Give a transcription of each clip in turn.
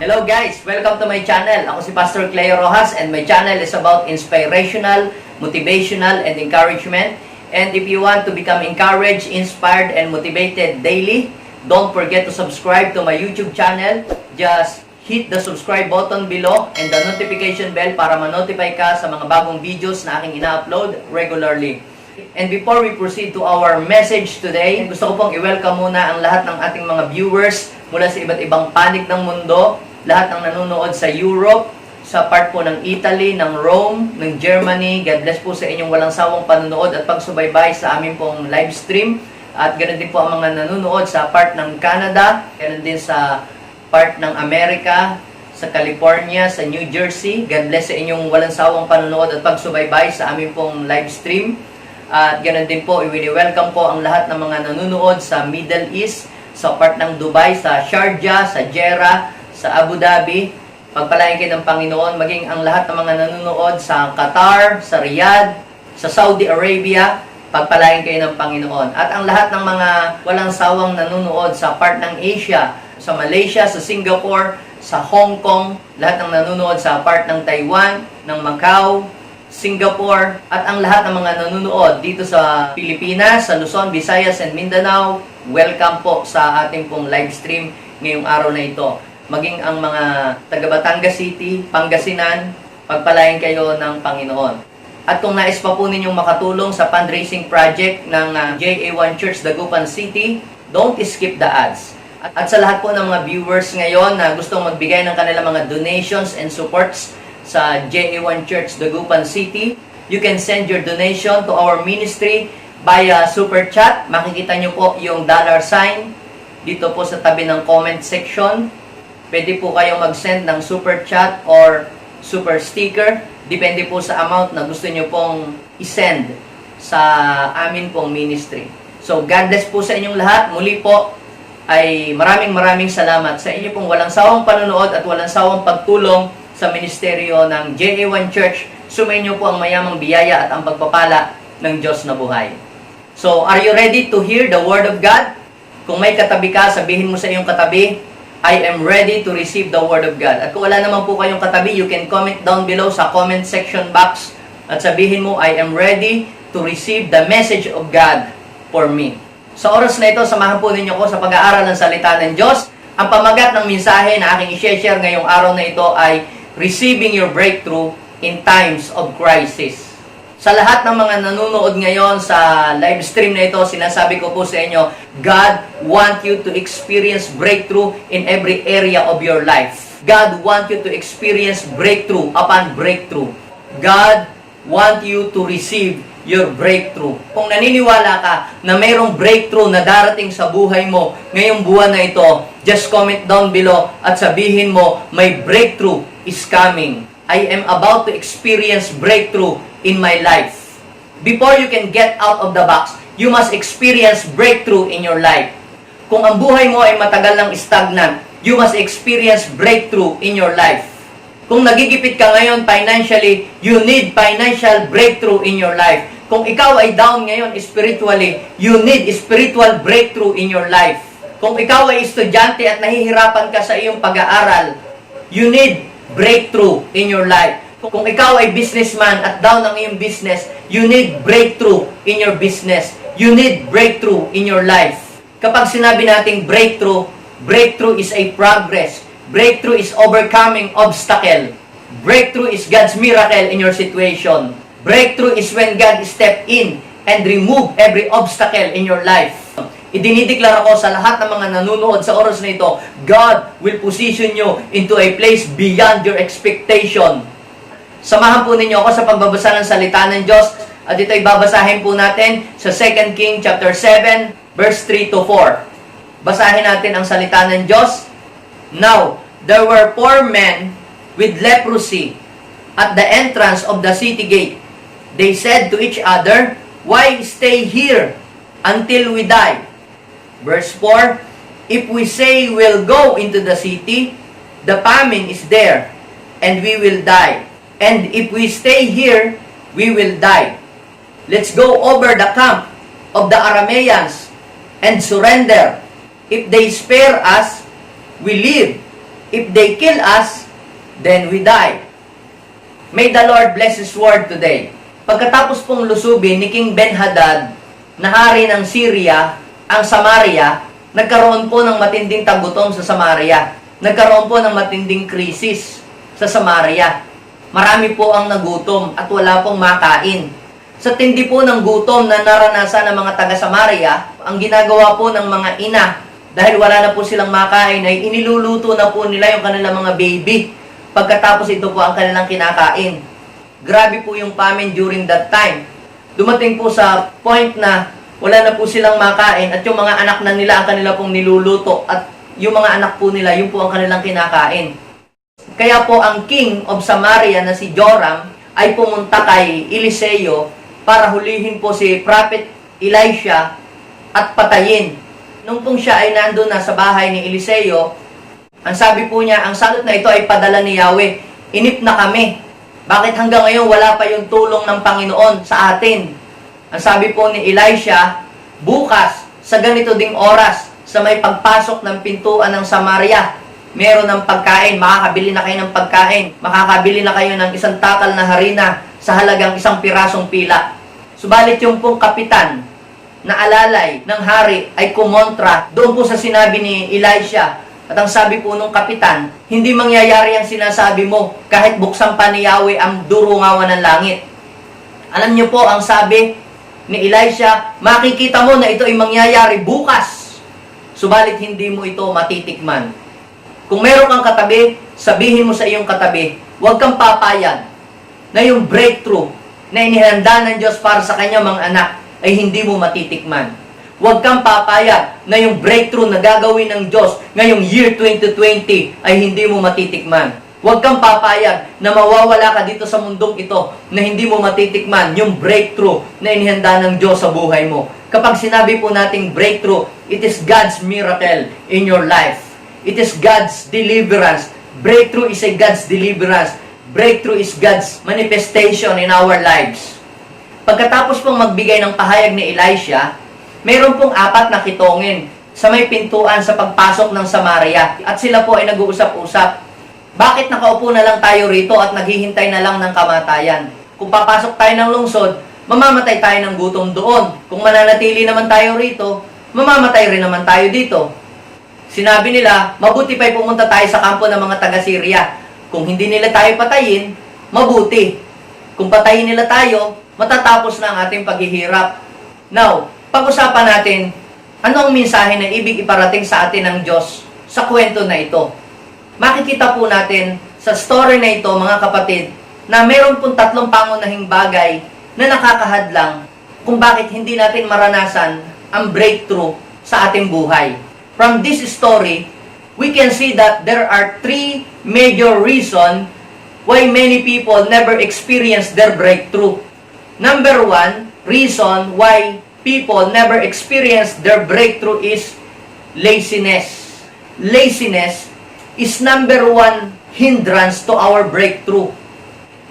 Hello guys! Welcome to my channel. Ako si Pastor Cleo Rojas and my channel is about inspirational, motivational, and encouragement. And if you want to become encouraged, inspired, and motivated daily, don't forget to subscribe to my YouTube channel. Just hit the subscribe button below and the notification bell para ma-notify ka sa mga bagong videos na aking ina-upload regularly. And before we proceed to our message today, gusto ko pong i-welcome muna ang lahat ng ating mga viewers mula sa iba't ibang panig ng mundo, lahat ng nanonood sa Europe, sa part po ng Italy, ng Rome, ng Germany. God bless po sa inyong walang sawang panonood at pagsubaybay sa amin pong live stream. At ganoon din po ang mga nanonood sa part ng Canada, ganoon din sa part ng Amerika, sa California, sa New Jersey. God bless sa inyong walang sawang panonood at pagsubaybay sa amin pong live stream. At ganoon din po, i-welcome po ang lahat ng mga nanonood sa Middle East, sa part ng Dubai, sa Sharjah, sa Jeddah, sa Abu Dhabi. Pagpalain kayo ng Panginoon, maging ang lahat ng mga nanonood sa Qatar, sa Riyadh, sa Saudi Arabia, pagpalain kayo ng Panginoon. At ang lahat ng mga walang sawang nanonood sa part ng Asia, sa Malaysia, sa Singapore, sa Hong Kong, lahat ng nanonood sa part ng Taiwan, ng Macau, Singapore, at ang lahat ng mga nanonood dito sa Pilipinas, sa Luzon, Visayas, and Mindanao, welcome po sa ating pong live stream ngayong araw na ito. Maging ang mga taga Batangas City, Pangasinan, pagpalain kayo ng Panginoon. At kung nais pa po ninyong makatulong sa fundraising project ng JA1 Church Dagupan City, don't skip the ads. At sa lahat po ng mga viewers ngayon na gustong magbigay ng kanilang mga donations and supports sa JA1 Church Dagupan City, you can send your donation to our ministry via Super Chat. Makikita nyo po yung $sign dito po sa tabi ng comment section. Pwede po kayong mag-send ng Super Chat or Super Sticker. Depende po sa amount na gusto nyo pong isend sa amin pong ministry. So, God bless po sa inyong lahat. Muli po ay maraming salamat sa inyo pong walang sawang panonood at walang sawang pagtulong sa ministeryo ng JA1 Church. Sumainyo po ang mayamang biyaya at ang pagpapala ng Diyos na buhay. So, are you ready to hear the Word of God? Kung may katabi ka, sabihin mo sa iyong katabi, I am ready to receive the Word of God. At kung wala naman po kayong katabi, you can comment down below sa comment section box at sabihin mo, I am ready to receive the message of God for me. Sa oras na ito, samahan po ninyo ko sa pag-aaral ng salita ng Diyos. Ang pamagat ng mensahe na aking i-share ngayong araw na ito ay receiving your breakthrough in times of crisis. Sa lahat ng mga nanonood ngayon sa live stream na ito, sinasabi ko po sa inyo, God want you to experience breakthrough in every area of your life. God want you to experience breakthrough upon breakthrough. God want you to receive your breakthrough. Kung naniniwala ka na mayroong breakthrough na darating sa buhay mo ngayong buwan na ito, just comment down below at sabihin mo, my breakthrough is coming. I am about to experience breakthrough in my life. Before you can get out of the box, you must experience breakthrough in your life. Kung ang buhay mo ay matagal ng stagnant, you must experience breakthrough in your life. Kung nagigipit ka ngayon financially, you need financial breakthrough in your life. Kung ikaw ay down ngayon spiritually, you need spiritual breakthrough in your life. Kung ikaw ay estudyante at nahihirapan ka sa iyong pag-aaral, you need breakthrough in your life. Kung ikaw ay businessman at down ang iyong business, you need breakthrough in your business. You need breakthrough in your life. Kapag sinabi nating breakthrough, breakthrough is a progress. Breakthrough is overcoming obstacle. Breakthrough is God's miracle in your situation. Breakthrough is when God step in and remove every obstacle in your life. Idinideklara ko sa lahat ng mga nanonood sa oras na ito, God will position you into a place beyond your expectation. Samahan po ninyo ako sa pagbabasa ng salita ng Diyos at ito'y babasahin po natin sa 2 King chapter 7 verse 3 to 4. Basahin natin ang salita ng Diyos. Now, there were 4 men with leprosy at the entrance of the city gate. They said to each other, why stay here until we die? Verse 4, if we say we'll go into the city, the famine is there, and we will die. And if we stay here, we will die. Let's go over the camp of the Arameans and surrender. If they spare us, we live. If they kill us, then we die. May the Lord bless His word today. Pagkatapos pong lusubin ni King Ben-Hadad, na hari ng Syria, ang Samaria, nagkaroon po ng matinding tagutom sa Samaria. Nagkaroon po ng matinding krisis sa Samaria. Marami po ang nagutom at wala pong makain. Sa tindi po ng gutom na naranasan ng mga taga-Samaria, ang ginagawa po ng mga ina, dahil wala na po silang makain, ay iniluluto na po nila yung kanilang mga baby. Pagkatapos ito po ang kanilang kinakain. Grabe po yung famine during that time. Dumating po sa point na wala na po silang makain at yung mga anak na nila ang kanila pong niluluto at yung mga anak po nila, yun po ang kanilang kinakain. Kaya po ang king of Samaria na si Joram ay pumunta kay Eliseo para hulihin po si Prophet Elisha at patayin. Nung pong siya ay nandun na sa bahay ni Eliseo, ang sabi po niya, ang salot na ito ay padala ni Yahweh. Inip na kami. Bakit hanggang ngayon wala pa yung tulong ng Panginoon sa atin? Ang sabi po ni Elisha, bukas sa ganito ding oras, sa may pagpasok ng pintuan ng Samaria, meron ng pagkain, makakabili na kayo ng pagkain, makakabili na kayo ng isang takal na harina sa halagang 1 pirasong pila. Subalit yung pong kapitan na alalay ng hari ay kumontra doon po sa sinabi ni Elisha. At ang sabi po nung kapitan, hindi mangyayari ang sinasabi mo kahit buksan pa ni Yahweh ang durungawan ng langit. Alam niyo po ang sabi ni Elisha, makikita mo na ito ay mangyayari bukas. Subalit hindi mo ito matitikman. Kung meron kang katabi, sabihin mo sa iyong katabi, huwag kang papayag na yung breakthrough na inihanda ng Diyos para sa kanyang mga anak ay hindi mo matitikman. Huwag kang papayag na yung breakthrough na gagawin ng Diyos ngayong year 2020 ay hindi mo matitikman. Huwag kang papayag na mawawala ka dito sa mundong ito na hindi mo matitikman yung breakthrough na inihanda ng Diyos sa buhay mo. Kapag sinabi po nating breakthrough, it is God's miracle in your life. It is God's deliverance. Breakthrough is a God's deliverance. Breakthrough is God's manifestation in our lives. Pagkatapos pong magbigay ng pahayag ni Elisha, mayroon pong 4 na kitongin sa may pintuan sa pagpasok ng Samaria. At sila po ay nag-uusap-usap. Bakit nakaupo na lang tayo rito at naghihintay na lang ng kamatayan? Kung papasok tayo ng lungsod, mamamatay tayo ng gutom doon. Kung mananatili naman tayo rito, mamamatay rin naman tayo dito. Sinabi nila, mabuti pa'y pumunta tayo sa kampo ng mga taga-Syria. Kung hindi nila tayo patayin, mabuti. Kung patayin nila tayo, matatapos na ang ating paghihirap. Now, pag-usapan natin, ano ang mensahe na ibig iparating sa atin ng Diyos sa kwento na ito. Makikita po natin sa story na ito, mga kapatid, na meron pong 3 pangunahing bagay na nakakahadlang kung bakit hindi natin maranasan ang breakthrough sa ating buhay. From this story, we can see that there are 3 major reasons why many people never experience their breakthrough. Number 1, reason why people never experience their breakthrough is laziness. Laziness is number 1 hindrance to our breakthrough.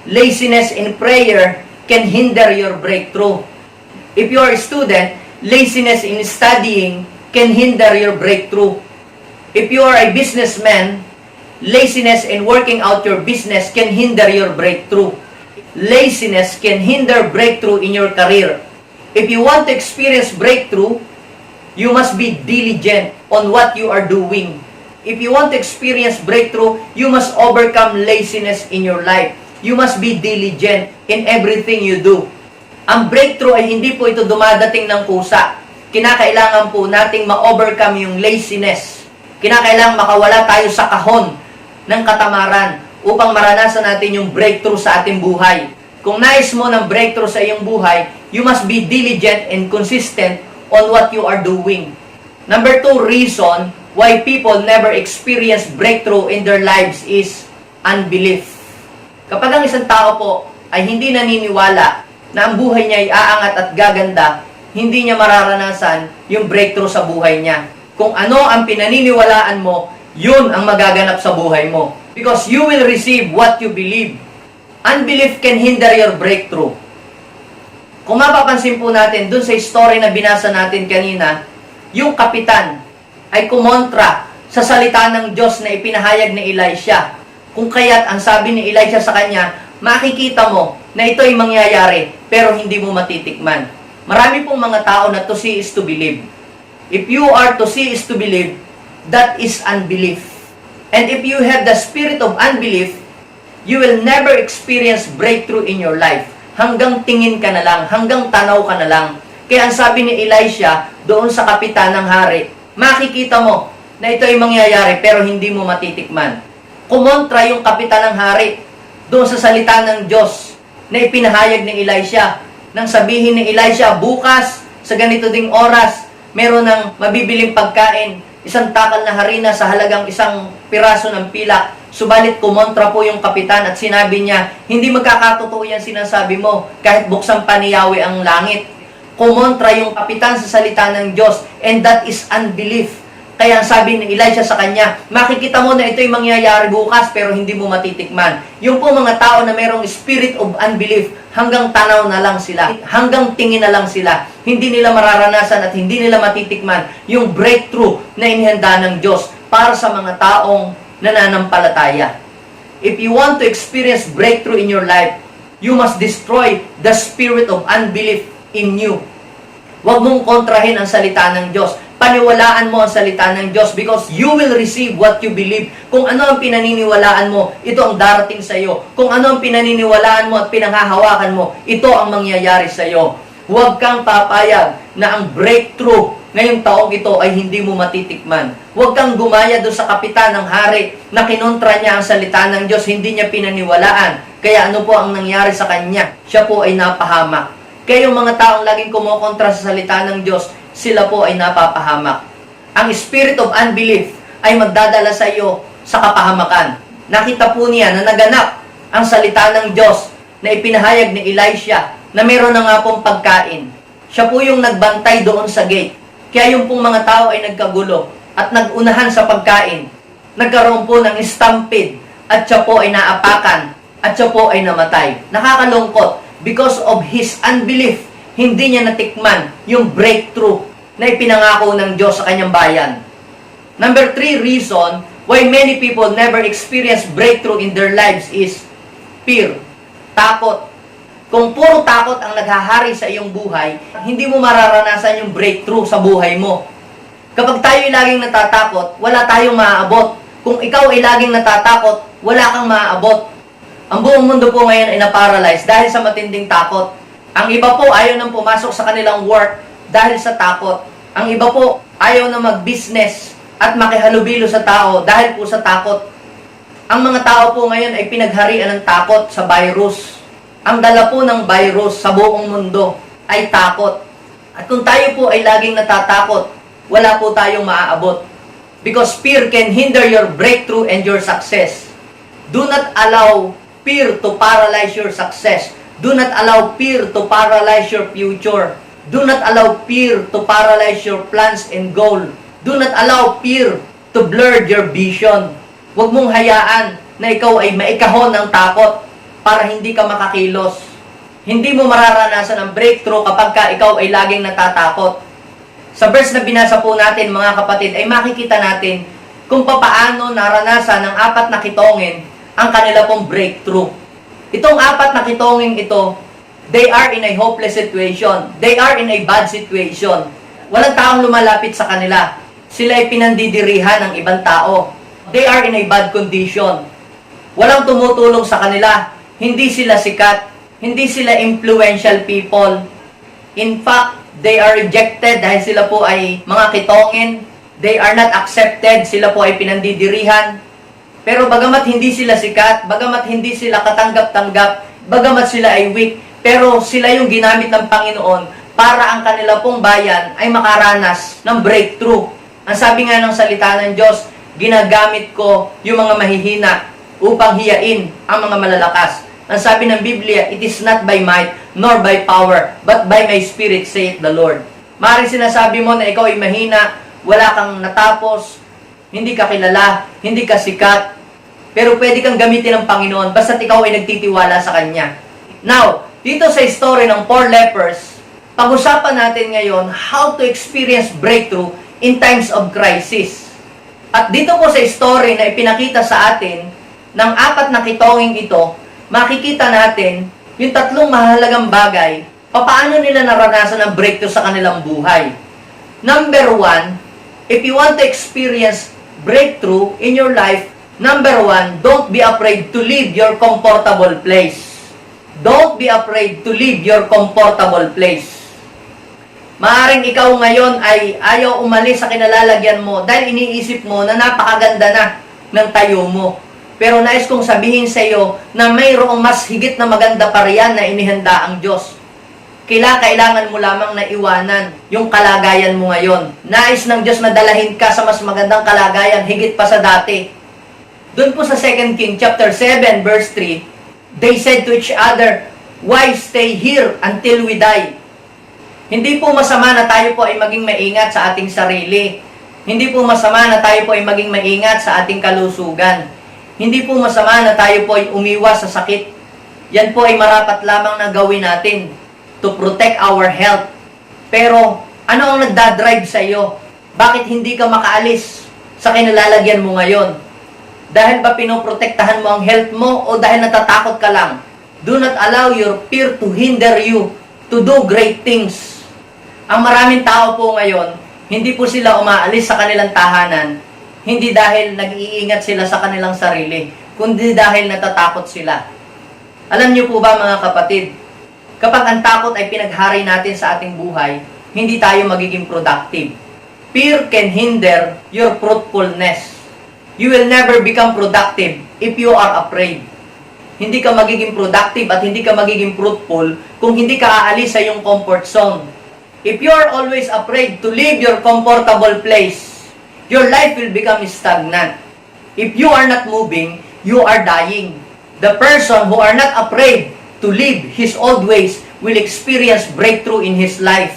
Laziness in prayer can hinder your breakthrough. If you are a student, laziness in studying can hinder your breakthrough. If you are a businessman, laziness in working out your business can hinder your breakthrough. Laziness can hinder breakthrough in your career. If you want to experience breakthrough, you must be diligent on what you are doing. If you want to experience breakthrough, you must overcome laziness in your life. You must be diligent in everything you do. Ang breakthrough ay hindi po ito dumadating ng kusa. Kinakailangan po nating ma-overcome yung laziness. Kinakailangan makawala tayo sa kahon ng katamaran upang maranasan natin yung breakthrough sa ating buhay. Kung nais mo ng breakthrough sa iyong buhay, you must be diligent and consistent on what you are doing. Number 2 reason why people never experience breakthrough in their lives is unbelief. Kapag ang isang tao po ay hindi naniniwala na ang buhay niya ay aangat at gaganda, hindi niya mararanasan yung breakthrough sa buhay niya. Kung ano ang pinaniniwalaan mo, yun ang magaganap sa buhay mo. Because you will receive what you believe. Unbelief can hinder your breakthrough. Kung mapapansin po natin, dun sa story na binasa natin kanina, yung kapitan ay kumontra sa salita ng Diyos na ipinahayag ni Elisha. Kung kaya't ang sabi ni Elisha sa kanya, makikita mo na ito ay mangyayari pero hindi mo matitikman. Marami pong mga tao na to see is to believe. If you are to see is to believe, that is unbelief. And if you have the spirit of unbelief, you will never experience breakthrough in your life. Hanggang tingin ka na lang, hanggang tanaw ka na lang. Kaya ang sabi ni Elisha doon sa kapitan ng hari, makikita mo na ito ay mangyayari pero hindi mo matitikman. Kumontra yung kapitan ng hari doon sa salita ng Diyos na ipinahayag ni Elisha. Nang sabihin ni Elisha, bukas sa ganito ding oras, meron ng mabibiling pagkain, isang takal na harina sa halagang 1 piraso ng pilak. Subalit kumontra po yung kapitan at sinabi niya, hindi magkakatotoo yan sinasabi mo kahit buksan pa ni Yahweh ang langit. Kumontra yung kapitan sa salita ng Diyos, and that is unbelief. Kaya ang sabi ni Elisha sa kanya, makikita mo na ito'y mangyayari bukas pero hindi mo matitikman. Yung po mga tao na mayroong spirit of unbelief, hanggang tanaw na lang sila, hanggang tingin na lang sila. Hindi nila mararanasan at hindi nila matitikman yung breakthrough na inihanda ng Diyos para sa mga taong nananampalataya. If you want to experience breakthrough in your life, you must destroy the spirit of unbelief in you. Huwag mong kontrahin ang salita ng Diyos. Paniwalaan mo ang salita ng Diyos because you will receive what you believe. Kung ano ang pinaniniwalaan mo, ito ang darating sa iyo. Kung ano ang pinaniniwalaan mo at pinanghahawakan mo, ito ang mangyayari sa iyo. Huwag kang papayag na ang breakthrough ngayong taong ito ay hindi mo matitikman. Huwag kang gumaya doon sa kapitan ng hari na kinontra niya ang salita ng Diyos, hindi niya pinaniwalaan. Kaya ano po ang nangyari sa kanya? Siya po ay napahamak. Kaya yung mga taong laging kumokontra sa salita ng Diyos, sila po ay napapahamak. Ang spirit of unbelief ay magdadala sa iyo sa kapahamakan. Nakita po niya na naganap ang salita ng Diyos na ipinahayag ni Elisha na meron na nga pong pagkain. Siya po yung nagbantay doon sa gate. Kaya yung pong mga tao ay nagkagulo at nagunahan sa pagkain. Nagkaroon po ng stampede at siya po ay naapakan at siya po ay namatay. Nakakalungkot because of his unbelief. Hindi niya natikman yung breakthrough na ipinangako ng Diyos sa kanyang bayan. Number 3 reason why many people never experience breakthrough in their lives is fear. Takot. Kung puro takot ang naghahari sa iyong buhay, hindi mo mararanasan yung breakthrough sa buhay mo. Kapag tayo ay laging natatakot, wala tayong maaabot. Kung ikaw ay laging natatakot, wala kang maaabot. Ang buong mundo po ngayon ay na-paralyze dahil sa matinding takot. Ang iba po ayaw nang pumasok sa kanilang work dahil sa takot. Ang iba po ayaw na mag-business at makihalubilo sa tao dahil po sa takot. Ang mga tao po ngayon ay pinagharian ng takot sa virus. Ang dala po ng virus sa buong mundo ay takot. At kung tayo po ay laging natatakot, wala po tayong maaabot. Because fear can hinder your breakthrough and your success. Do not allow fear to paralyze your success. Do not allow fear to paralyze your future. Do not allow fear to paralyze your plans and goal. Do not allow fear to blur your vision. Huwag mong hayaan na ikaw ay maikahon ng takot para hindi ka makakilos. Hindi mo mararanasan ang breakthrough kapag ka ikaw ay laging natatakot. Sa verse na binasa po natin, mga kapatid, ay makikita natin kung papaano naranasan ng 4 na kitongin ang kanila pong breakthrough. Itong 4 na kitongin ito, they are in a hopeless situation. They are in a bad situation. Walang taong lumalapit sa kanila. Sila ay pinandidirihan ng ibang tao. They are in a bad condition. Walang tumutulong sa kanila. Hindi sila sikat. Hindi sila influential people. In fact, they are rejected dahil sila po ay mga kitongin. They are not accepted. Sila po ay pinandidirihan. Pero bagamat hindi sila sikat, bagamat hindi sila katanggap-tanggap, bagamat sila ay weak, pero sila yung ginamit ng Panginoon para ang kanila pong bayan ay makaranas ng breakthrough. Ang sabi nga ng salita ng Diyos, ginagamit ko yung mga mahihina upang hiyain ang mga malalakas. Ang sabi ng Biblia, it is not by might nor by power, but by my spirit, saith the Lord. Maaaring sinasabi mo na ikaw ay mahina, wala kang natapos, hindi ka kilala, hindi ka sikat, pero pwede kang gamitin ng Panginoon basta't ikaw ay nagtitiwala sa Kanya. Now, dito sa story ng 4 lepers, pag-usapan natin ngayon how to experience breakthrough in times of crisis. At dito po sa story na ipinakita sa atin ng 4 na kitonging ito, makikita natin yung 3 mahalagang bagay, paano nila naranasan ang breakthrough sa kanilang buhay. Number 1, if you want to experience breakthrough in your life, number 1, don't be afraid to leave your comfortable place. Don't be afraid to leave your comfortable place. Maaring ikaw ngayon ay ayaw umalis sa kinalalagyan mo dahil iniisip mo na napakaganda na ng tayo mo. Pero nais kong sabihin sa iyo na mayroong mas higit na maganda pa riyan na inihanda ang Diyos. Kailangan mo lamang na iwanan yung kalagayan mo ngayon. Nais ng Diyos na dalahin ka sa mas magandang kalagayan, higit pa sa dati. Doon po sa 2 King chapter 7 verse 3, they said to each other, "Why stay here until we die?" Hindi po masama na tayo po ay maging maingat sa ating sarili. Hindi po masama na tayo po ay maging maingat sa ating kalusugan. Hindi po masama na tayo po ay umiwas sa sakit. Yan po ay marapat lamang na gawin natin to protect our health. Pero ano ang nagdadrive sa iyo? Bakit hindi ka makaalis sa kinalalagyan mo ngayon? Dahil ba pinoprotektahan mo ang health mo o dahil natatakot ka lang? Do not allow your fear to hinder you to do great things. Ang maraming tao po ngayon, hindi po sila umaalis sa kanilang tahanan, hindi dahil nag-iingat sila sa kanilang sarili, kundi dahil natatakot sila. Alam niyo po ba mga kapatid, kapag ang takot ay pinaghari natin sa ating buhay, hindi tayo magiging productive. Fear can hinder your fruitfulness. You will never become productive if you are afraid. Hindi ka magiging productive at hindi ka magiging fruitful kung hindi ka aalis sa iyong comfort zone. If you are always afraid to leave your comfortable place, your life will become stagnant. If you are not moving, you are dying. The person who are not afraid to leave his old ways will experience breakthrough in his life.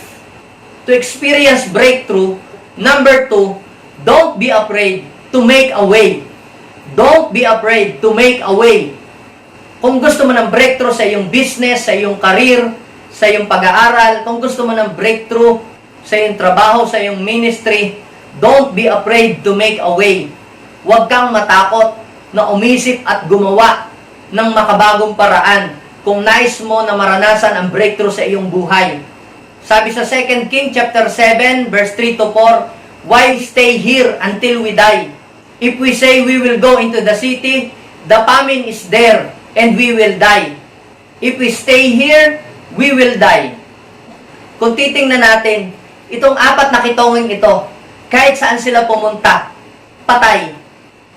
To experience breakthrough, number 2, don't be afraid to make a way. Don't be afraid to make a way. Kung gusto mo ng breakthrough sa iyong business, sa iyong career, sa iyong pag-aaral, kung gusto mo ng breakthrough sa iyong trabaho, sa iyong ministry, don't be afraid to make a way. Huwag kang matakot na umisip at gumawa ng makabagong paraan kung nais mo na maranasan ang breakthrough sa iyong buhay. Sabi sa 2 King chapter 7 verse 3 to 4, "Why stay here until we die? If we say we will go into the city, the famine is there and we will die. If we stay here, we will die." Kung titingnan natin, itong 4 na kitonging ito, kahit saan sila pumunta, patay.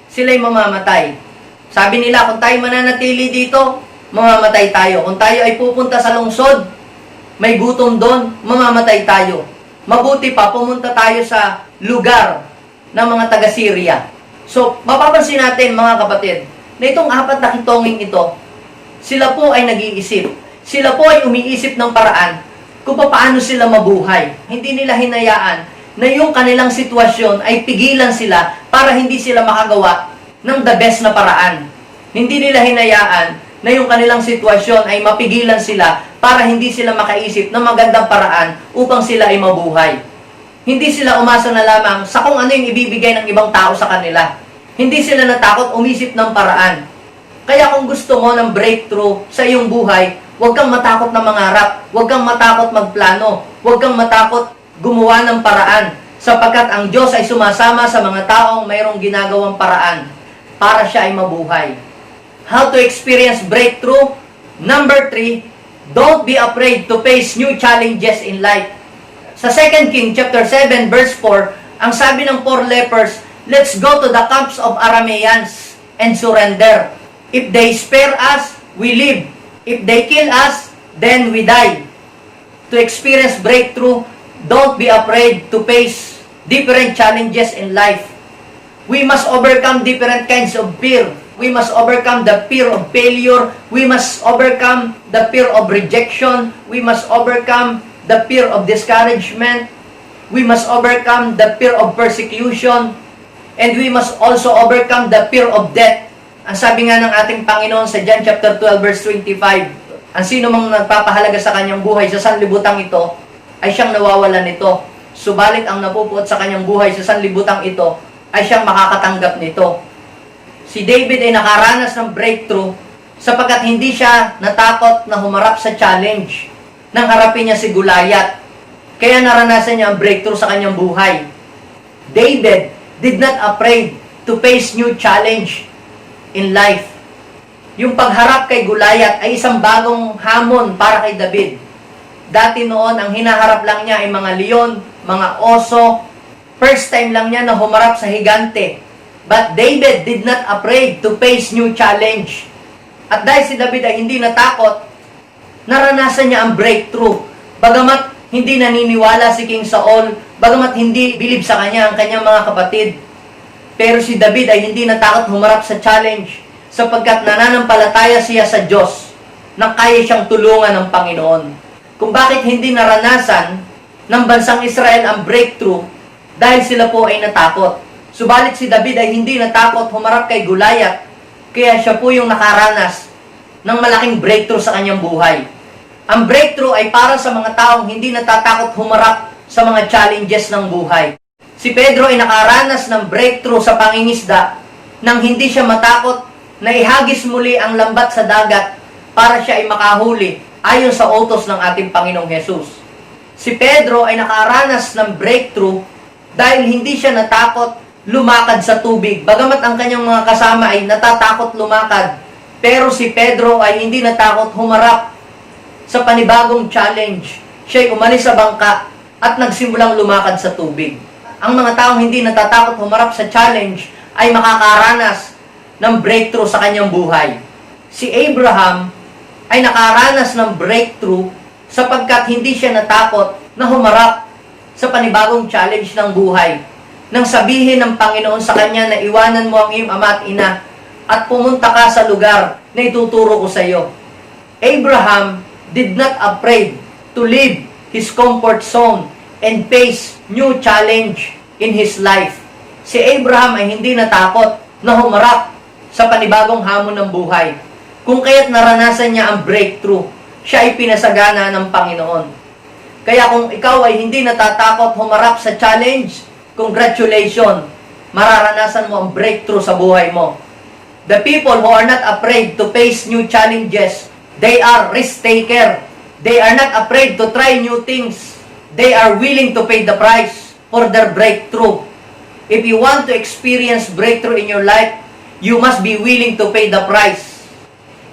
Sila'y mamamatay. Sabi nila, kung tayo mananatili dito, mamamatay tayo. Kung tayo ay pupunta sa lungsod, may gutom doon, mamamatay tayo. Mabuti pa, pumunta tayo sa lugar ng mga taga-Syria. So, mapapansin natin mga kapatid, na itong 4 na kitonging ito, sila po ay nag-iisip. Sila po ay umiisip ng paraan kung paano sila mabuhay. Hindi nila hinayaan na yung kanilang sitwasyon ay pigilan sila para hindi sila makagawa ng the best na paraan. Hindi nila hinayaan na yung kanilang sitwasyon ay mapigilan sila para hindi sila makaisip ng magandang paraan upang sila ay mabuhay. Hindi sila umasa na lamang sa kung ano yung ibibigay ng ibang tao sa kanila. Hindi sila natakot umisip ng paraan. Kaya kung gusto mo ng breakthrough sa iyong buhay, huwag kang matakot na mangarap, huwag kang matakot magplano, huwag kang matakot gumawa ng paraan, sapagkat ang Diyos ay sumasama sa mga taong mayroong ginagawang paraan para siya ay mabuhay. How to experience breakthrough? Number 3, don't be afraid to face new challenges in life. Sa 2 King chapter 7 verse 4, ang sabi ng 4 lepers, "Let's go to the camps of Arameans and surrender. If they spare us, we live. If they kill us, then we die." To experience breakthrough, don't be afraid to face different challenges in life. We must overcome different kinds of fear. We must overcome the fear of failure. We must overcome the fear of rejection. We must overcome the fear of discouragement. We must overcome the fear of persecution. And we must also overcome the fear of death. Ang sabi nga ng ating Panginoon sa John chapter 12 verse 25, ang sino mang nagpapahalaga sa kanyang buhay sa sanlibutang ito, ay siyang nawawalan nito. Subalit ang napupuot sa kanyang buhay sa sanlibutang ito, ay siyang makakatanggap nito. Si David ay nakaranas ng breakthrough sapagkat hindi siya natakot na humarap sa challenge nang harapin niya si Goliath. Kaya naranasan niya ang breakthrough sa kanyang buhay. David did not afraid to face new challenge in life. Yung pagharap kay Goliath ay isang bagong hamon para kay David. Dati noon, ang hinaharap lang niya ay mga leon, mga oso. First time lang niya na humarap sa higante. But David did not afraid to face new challenge. At dahil si David ay hindi natakot, naranasan niya ang breakthrough. Bagamat hindi naniniwala si King Saul, bagamat hindi bilib sa kanya ang kanyang mga kapatid. Pero si David ay hindi natakot humarap sa challenge sapagkat nananampalataya siya sa Diyos na kaya siyang tulungan ng Panginoon. Kung bakit hindi naranasan ng bansang Israel ang breakthrough dahil sila po ay natakot. Subalit si David ay hindi natakot humarap kay Goliath, kaya siya po yung nakaranas ng malaking breakthrough sa kanyang buhay. Ang breakthrough ay para sa mga taong hindi natatakot humarap sa mga challenges ng buhay. Si Pedro ay nakaranas ng breakthrough sa pangingisda nang hindi siya matakot na ihagis muli ang lambat sa dagat para siya ay makahuli ayon sa utos ng ating Panginoong Hesus. Si Pedro ay nakaranas ng breakthrough dahil hindi siya natakot lumakad sa tubig. Bagamat ang kanyang mga kasama ay natatakot lumakad, pero si Pedro ay hindi natakot humarap sa panibagong challenge. Siya ay umalis sa bangka at nagsimulang lumakad sa tubig. Ang mga taong hindi natatakot humarap sa challenge ay makakaranas ng breakthrough sa kanyang buhay. Si Abraham ay nakaranas ng breakthrough sapagkat hindi siya natakot na humarap sa panibagong challenge ng buhay. Nang sabihin ng Panginoon sa kanya na iwanan mo ang iyong ama at ina at pumunta ka sa lugar na ituturo ko sa iyo. Abraham did not afraid to leave his comfort zone and face new challenge in his life. Si Abraham ay hindi natakot na humarap sa panibagong hamon ng buhay. Kung kaya't naranasan niya ang breakthrough, siya ay pinasagana ng Panginoon. Kaya kung ikaw ay hindi natatakot humarap sa challenge, congratulations, mararanasan mo ang breakthrough sa buhay mo. The people who are not afraid to face new challenges, they are risk taker. They are not afraid to try new things. They are willing to pay the price for their breakthrough. If you want to experience breakthrough in your life, you must be willing to pay the price.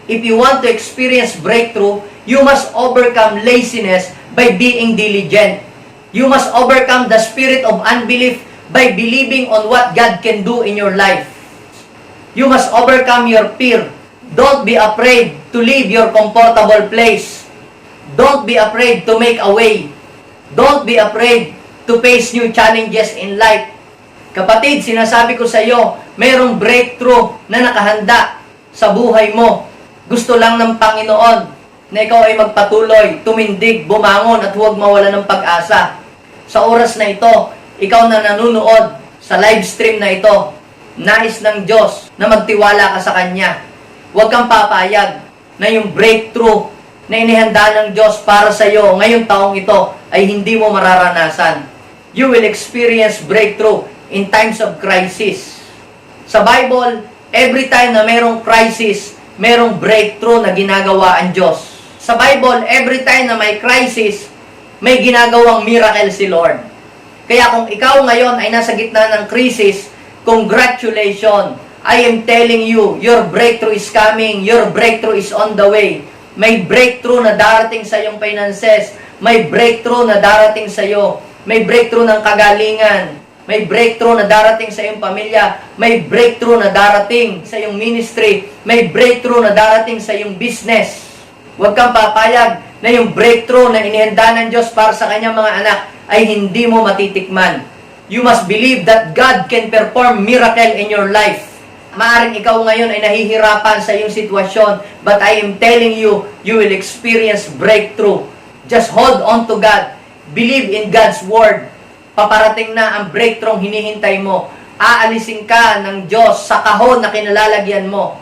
If you want to experience breakthrough, you must overcome laziness by being diligent. You must overcome the spirit of unbelief by believing on what God can do in your life. You must overcome your fear. Don't be afraid to leave your comfortable place. Don't be afraid to make a way. Don't be afraid to face new challenges in life. Kapatid, sinasabi ko sa iyo, mayroong breakthrough na nakahanda sa buhay mo. Gusto lang ng Panginoon na ikaw ay magpatuloy, tumindig, bumangon at huwag mawala ng pag-asa. Sa oras na ito, ikaw na nanunood sa live stream na ito, nais ng Diyos na magtiwala ka sa Kanya. Huwag kang papayag na yung breakthrough na inihanda ng Diyos para sa iyo ngayong taong ito ay hindi mo mararanasan. You will experience breakthrough in times of crisis. Sa Bible, every time na mayroong crisis, mayroong breakthrough na ginagawa ang Diyos. Sa Bible, every time na may crisis, may ginagawang miracle si Lord. Kaya kung ikaw ngayon ay nasa gitna ng crisis, congratulations! I am telling you, your breakthrough is coming. Your breakthrough is on the way. May breakthrough na darating sa iyong finances. May breakthrough na darating sa iyo. May breakthrough ng kagalingan. May breakthrough na darating sa iyong pamilya. May breakthrough na darating sa iyong ministry. May breakthrough na darating sa iyong business. Huwag kang papayag na yung breakthrough na inihanda ng Diyos para sa kanyang mga anak ay hindi mo matitikman. You must believe that God can perform miracle in your life. Maaring ikaw ngayon ay nahihirapan sa iyong sitwasyon, but I am telling you, you will experience breakthrough. Just hold on to God. Believe in God's word. Paparating na ang breakthrough hinihintay mo. Aalisin ka ng Diyos sa kahon na kinalalagyan mo.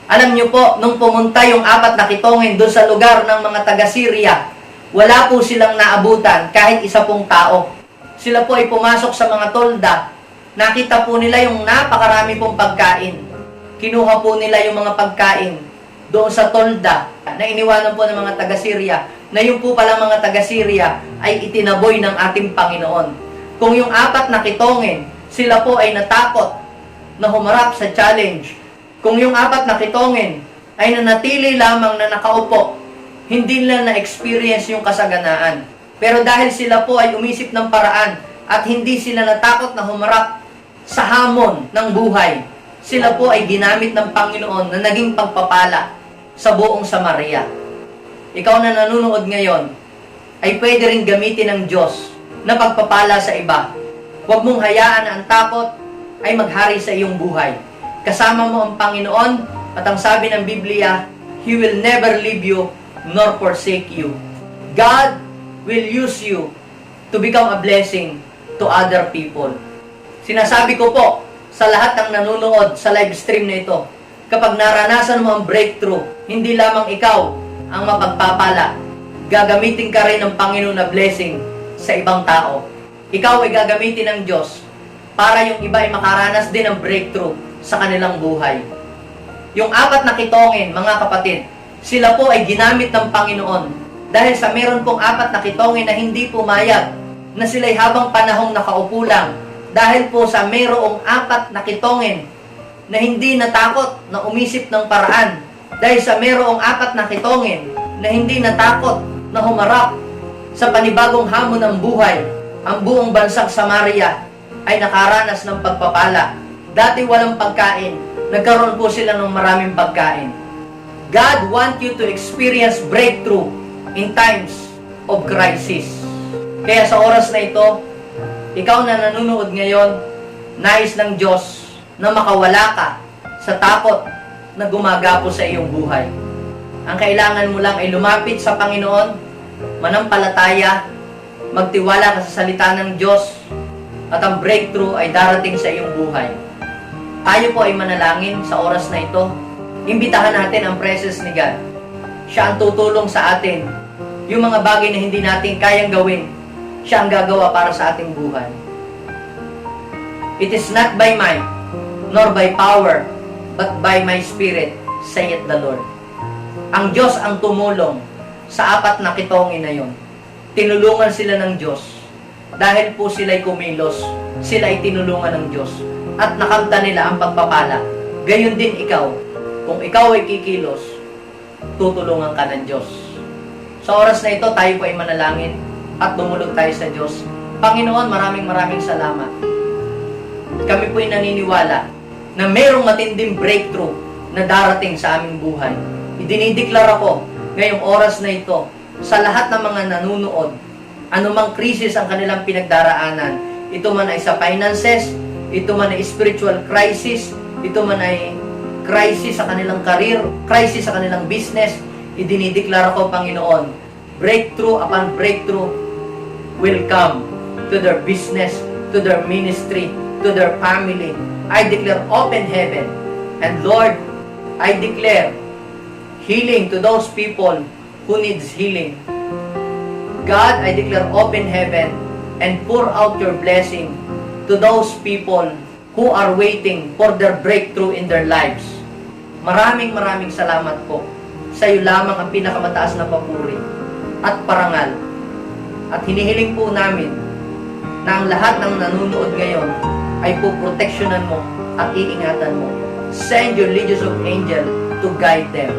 Alam niyo po, nung pumunta yung 4 na kitongin doon sa lugar ng mga taga-Syria, wala po silang naabutan kahit isa pong tao. Sila po ay pumasok sa mga tolda Nakita po nila yung napakarami pong pagkain. Kinuha po nila yung mga pagkain doon sa tolda na iniwanan po ng mga taga-Syria, na yung po palang mga taga-Syria ay itinaboy ng ating Panginoon. Kung yung 4 na kitongin, sila po ay natakot na humarap sa challenge. Kung yung 4 na kitongin ay nanatili lamang na nakaupo, hindi nila na-experience yung kasaganaan. Pero dahil sila po ay umisip ng paraan at hindi sila natakot na humarap sa hamon ng buhay, sila po ay ginamit ng Panginoon na naging pagpapala sa buong Samaria. Ikaw na nanonood ngayon, ay pwede rin gamitin ng Diyos na pagpapala sa iba. Huwag mong hayaan na ang takot ay maghari sa iyong buhay. Kasama mo ang Panginoon at ang sabi ng Biblia, He will never leave you nor forsake you. God will use you to become a blessing to other people. Sinasabi ko po sa lahat ng nanonood sa live stream na ito, kapag naranasan mo ang breakthrough, hindi lamang ikaw ang mapagpapala, gagamitin ka rin ng Panginoon na blessing sa ibang tao. Ikaw ay gagamitin ng Diyos para yung iba ay makaranas din ng breakthrough sa kanilang buhay. Yung 4 na kitongin, mga kapatid, sila po ay ginamit ng Panginoon dahil sa meron pong 4 na kitongin na hindi pumayag na sila'y habang panahong nakaupo lang, dahil po sa mayroong 4 na kitongin na hindi natakot na umisip ng paraan, dahil sa mayroong 4 na kitongin na hindi natakot na humarap sa panibagong hamon ng buhay, ang buong bansang Samaria ay nakaranas ng pagpapala. Dati walang pagkain, nagkaroon po sila ng maraming pagkain. God wants you to experience breakthrough in times of crisis. Kaya sa oras na ito, ikaw na nanonood ngayon, nais ng Diyos na makawala ka sa takot na gumagapo sa iyong buhay. Ang kailangan mo lang ay lumapit sa Panginoon, manampalataya, magtiwala ka sa salita ng Diyos, at ang breakthrough ay darating sa iyong buhay. Tayo po ay manalangin sa oras na ito. Imbitahan natin ang presence ni God. Siya ang tutulong sa atin. Yung mga bagay na hindi natin kayang gawin, siya ang gagawa para sa ating buhay. It is not by might, nor by power, but by my Spirit, saith the Lord. Ang Diyos ang tumulong sa 4 na kitongin na yon. Tinulungan sila ng Diyos. Dahil po sila'y kumilos, sila ay tinulungan ng Diyos. At nakamta nila ang pagpapala. Gayon din ikaw. Kung ikaw ay kikilos, tutulungan ka ng Diyos. Sa oras na ito, tayo po ay manalangin at dumulog tayo sa Diyos. Panginoon, maraming salamat. Kami po ay naniniwala na mayroong matinding breakthrough na darating sa aming buhay. Idinideklara ko ngayong oras na ito sa lahat ng mga nanunood, anumang krisis ang kanilang pinagdaraanan, ito man ay sa finances, ito man ay spiritual crisis, ito man ay crisis sa kanilang career, crisis sa kanilang business, idinideklara ko, Panginoon, breakthrough upon breakthrough will come to their business, to their ministry, to their family. I declare open heaven. And Lord, I declare healing to those people who needs healing. God, I declare open heaven and pour out your blessing to those people who are waiting for their breakthrough in their lives. Maraming salamat po. Sa iyo lamang ang pinakamataas na papuri at parangal. At hinihiling po namin na ang lahat ng nanonood ngayon ay poproteksyonan mo at iingatan mo. Send your legions of angel to guide them.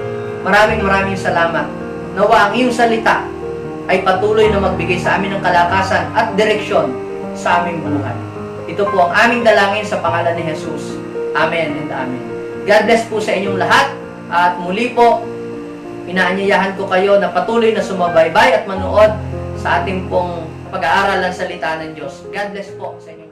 Maraming salamat. Nawa ang iyong salita ay patuloy na magbigay sa amin ng kalakasan at direksyon sa aming buhay. Ito po ang aming dalangin sa pangalan ni Jesus. Amen and amen. God bless po sa inyong lahat. At muli po, inaanyayahan ko kayo na patuloy na sumabaybay at manood sa ating pong pag-aaral ng salita ng Diyos. God bless po sa inyo.